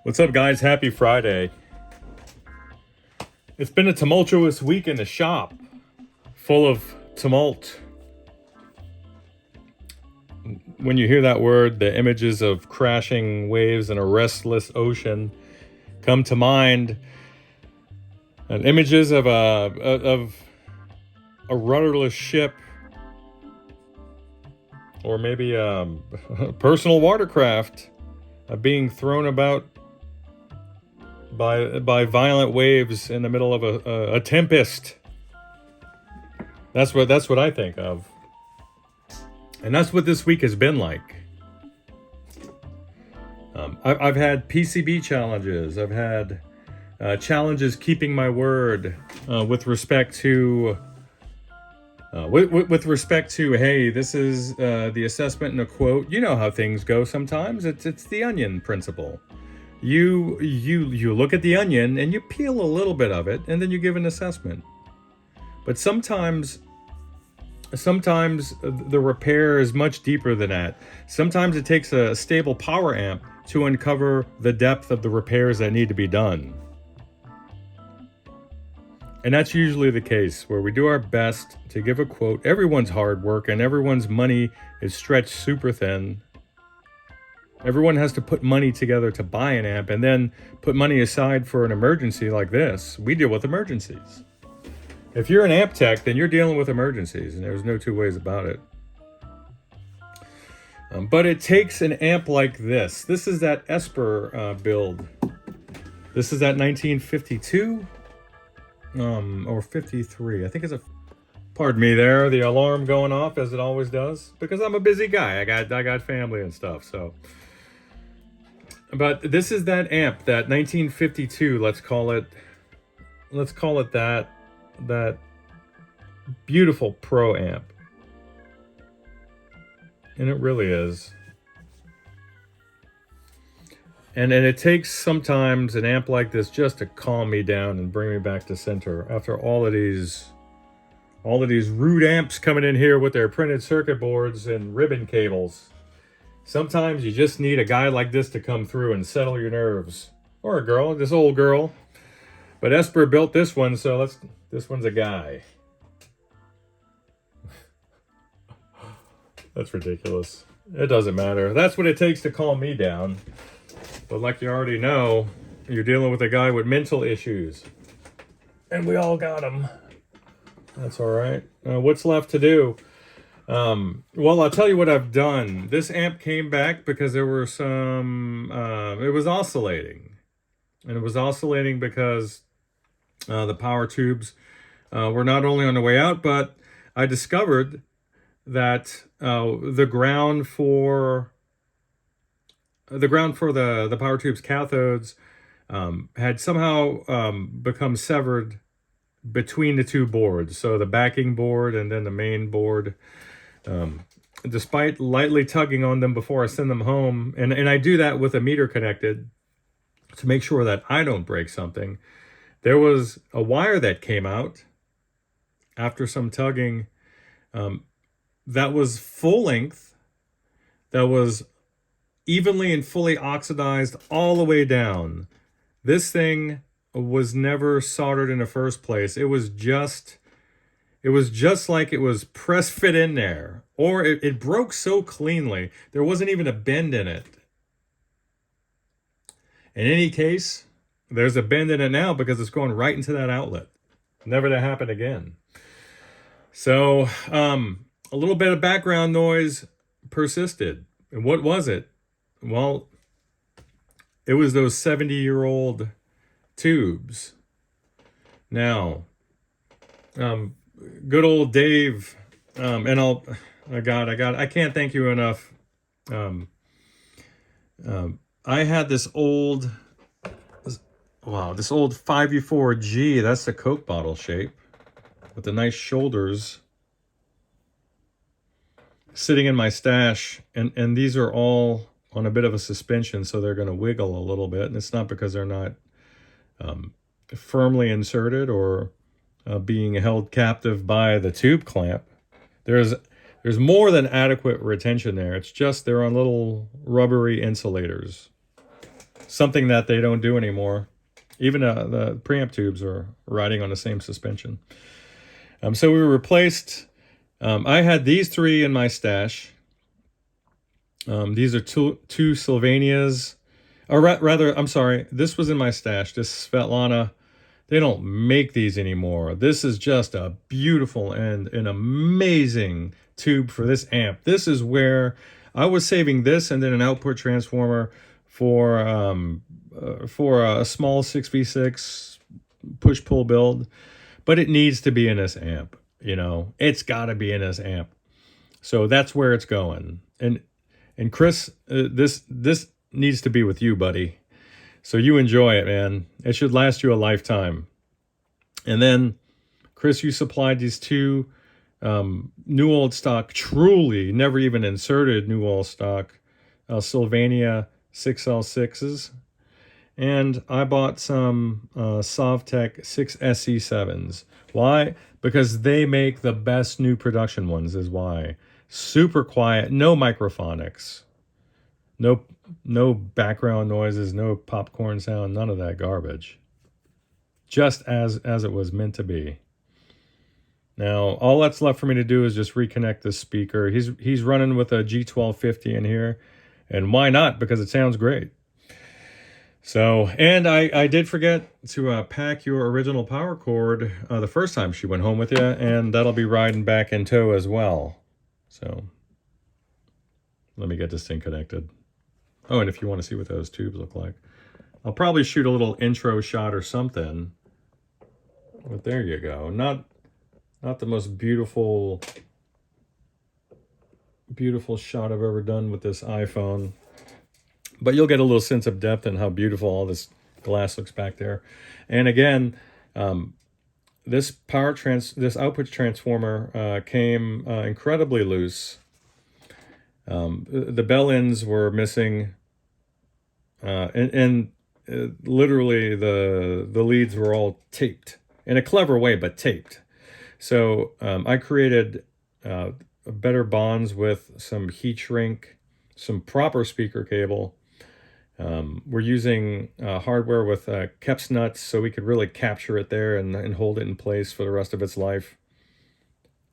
What's up, guys? Happy Friday. It's been a tumultuous week in the shop, full of tumult. When you hear that word, the images of crashing waves in a restless ocean come to mind, and images of a rudderless ship, or maybe a personal watercraft being thrown about by violent waves in the middle of a tempest. That's what I think of, and that's what this week has been like. I've had PCB challenges. I've had challenges keeping my word with respect to hey, this is the assessment and a quote. You know how things go sometimes. It's the onion principle. You look at the onion and you peel a little bit of it and then you give an assessment. But sometimes the repair is much deeper than that. Sometimes it takes a stable power amp to uncover the depth of the repairs that need to be done. And that's usually the case, where we do our best to give a quote. Everyone's hard work and everyone's money is stretched super thin. Everyone has to put money together to buy an amp and then put money aside for an emergency like this. We deal with emergencies. If you're an amp tech, then you're dealing with emergencies, and there's no two ways about it. But it takes an amp like this. This is that Esper build. This is that 1952 or 53. I think it's a... Pardon me there, the alarm going off as it always does, because I'm a busy guy. I got family and stuff, so... But this is that amp, that 1952, let's call it that beautiful pro amp. And it really is. And it takes sometimes an amp like this just to calm me down and bring me back to center after all of these rude amps coming in here with their printed circuit boards and ribbon cables. Sometimes you just need a guy like this to come through and settle your nerves. Or a girl, this old girl. But Esper built this one, so this one's a guy. That's ridiculous. It doesn't matter. That's what it takes to calm me down. But like you already know, you're dealing with a guy with mental issues. And we all got them. That's all right. What's left to do? Well, I'll tell you what I've done. This amp came back because there were some... it was oscillating. And it was oscillating because the power tubes were not only on the way out, but I discovered that the ground for the power tubes cathodes had somehow become severed between the two boards. So the backing board and then the main board. Despite lightly tugging on them before I send them home, and I do that with a meter connected to make sure that I don't break something. There was a wire that came out after some tugging that was full length, that was evenly and fully oxidized all the way down. This thing was never soldered in the first place. It was just like it was press fit in there, or it broke so cleanly there wasn't even a bend in it. In any case, there's a bend in it now because it's going right into that outlet. Never to happen again. So a little bit of background noise persisted. And what was it? Well, it was those 70-year-old tubes. Now, good old Dave, and I can't thank you enough. I had this old 5U4G, that's the Coke bottle shape, with the nice shoulders, sitting in my stash, and these are all on a bit of a suspension, so they're going to wiggle a little bit, and it's not because they're not firmly inserted or being held captive by the tube clamp. There's more than adequate retention there. It's just they're on little rubbery insulators. something that they don't do anymore. Even the preamp tubes are riding on the same suspension. So we replaced, I had these three in my stash. These are two Sylvanias, or rather, I'm sorry, this was in my stash. This Svetlana, they don't make these anymore. This is just a beautiful and an amazing tube for this amp. This is where I was saving this and then an output transformer for a small 6v6 push-pull build. But it needs to be in this amp. You know, it's got to be in this amp. So that's where it's going. And Chris, this needs to be with you, buddy. So you enjoy it, man. It should last you a lifetime. And then, Chris, you supplied these two new old stock, truly never even inserted new old stock Sylvania 6L6s. And I bought some Sovtech 6SE7s. Why? Because they make the best new production ones is why. Super quiet, no microphonics. No background noises, no popcorn sound, none of that garbage. Just as it was meant to be. Now, all that's left for me to do is just reconnect this speaker. He's running with a G1250 in here. And why not? Because it sounds great. So, and I did forget to pack your original power cord the first time she went home with you, and that'll be riding back in tow as well. So, let me get this thing connected. Oh, and if you want to see what those tubes look like, I'll probably shoot a little intro shot or something. But there you go. Not the most beautiful shot I've ever done with this iPhone. But you'll get a little sense of depth and how beautiful all this glass looks back there. And again, this output transformer came incredibly loose. The bell ends were missing, and literally the leads were all taped in a clever way, but taped. So I created better bonds with some heat shrink, some proper speaker cable. We're using hardware with Kep's nuts so we could really capture it there and hold it in place for the rest of its life.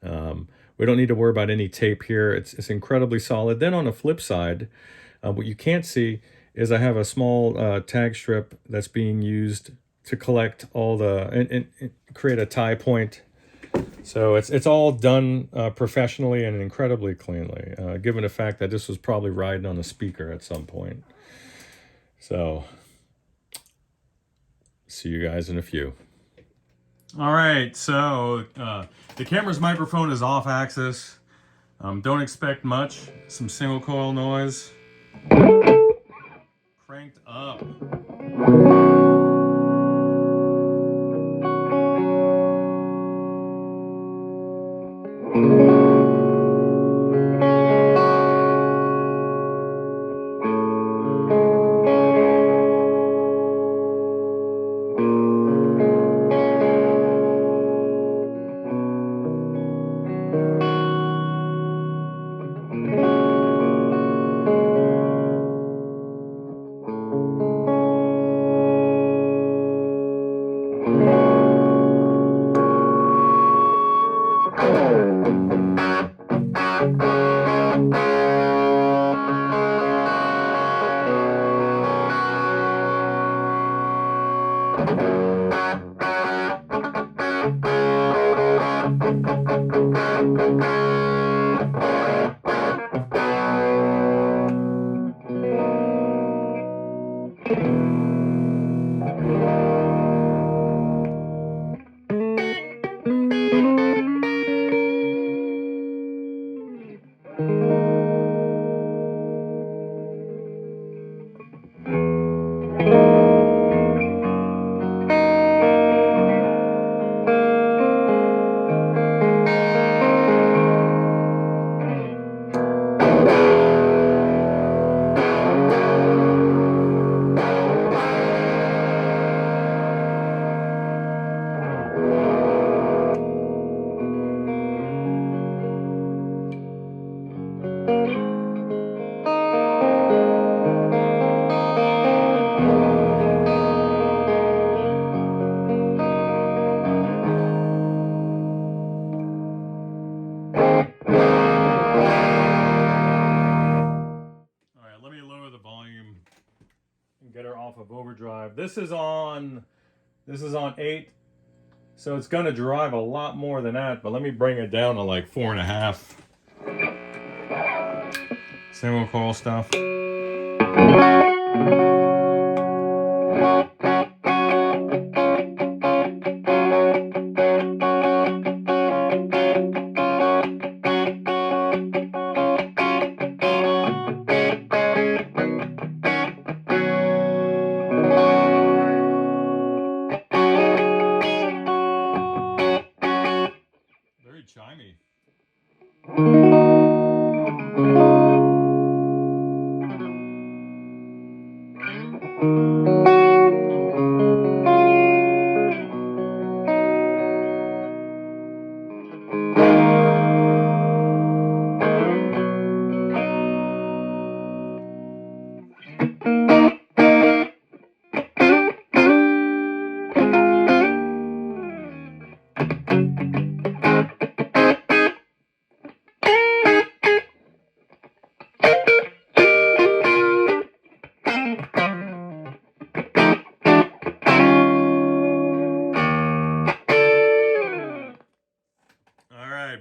We don't need to worry about any tape here. It's incredibly solid. Then on the flip side, what you can't see is I have a small tag strip that's being used to collect all the and create a tie point. So it's all done professionally and incredibly cleanly, given the fact that this was probably riding on a speaker at some point. So, see you guys in a few. All right, so the camera's microphone is off axis. Don't expect much. Some single coil noise. Cranked up. get her off of overdrive. This is on 8, so it's gonna drive a lot more than that, but let me bring it down to like 4.5. Single coil stuff. Very chimey.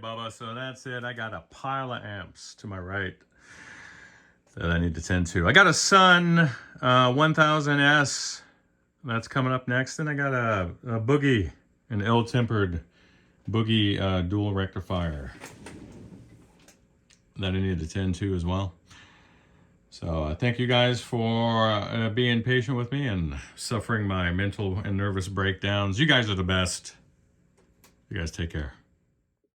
Bubba, so that's it. I got a pile of amps to my right that I need to tend to. I got a Sun 1000S that's coming up next, and I got a Boogie, an ill-tempered Boogie dual rectifier that I need to tend to as well. So I thank you guys for being patient with me and suffering my mental and nervous breakdowns. You guys are the best. You guys take care.